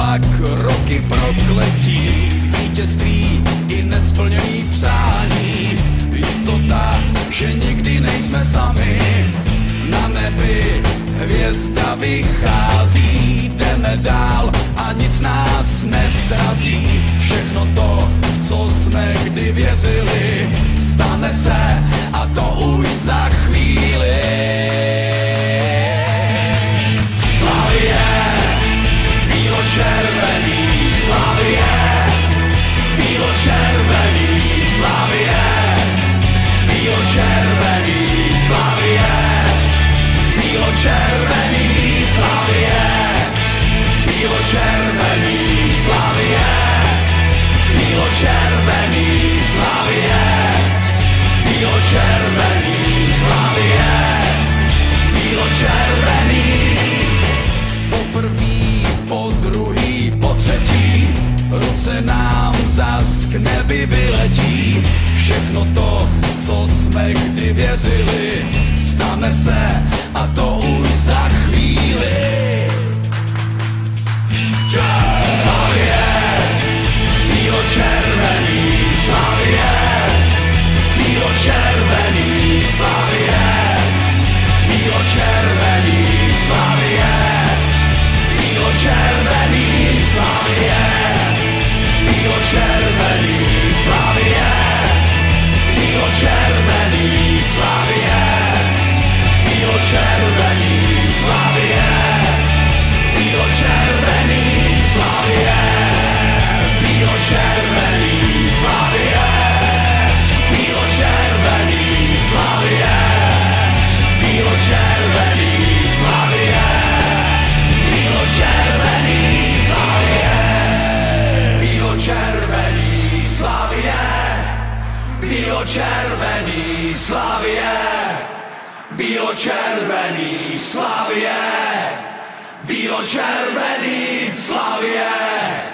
pak roky prokletí, vítězství i nesplněný přání, jistota, že nikdy nejsme sami. Na nebi hvězda vychází, jdeme dál a nic nás nesrazí. Všechno to, v co jsme kdy věřili, stane se a to už za chvíli. Slavie, bílo-červený, Slavie, bílo-červený, Slavie, bílo-červený, Slavie, bílo-červený, Slavie, bílo-červený, Slavie, bílo-červený, Slavie, bílo-červený, Slavie, bílo-červený. Poprvý, po druhý, po třetí, ruce nám zas k nebi vyletí. Všechno to, v co jsme kdy věřili, stane se a to už za chvíli. Slavie, bílo-červený, Slavie, bílo-červený, Slavie, bílo-červený, Slavie, bílo-červený, Slavie, bílo-červený, Slavie, bílo-červený, Slavie, bílo-červený, Slavie, bílo-červený, Slavie, bílo-červený, Slavie, bílo-červený, Slavie, bílo-červený, Slavie, bílo-červený, Slavie, bílo-červený, Slavie, bílo-červený, Slavie, bílo-červený, Slavie, bílo-červený, Slavie.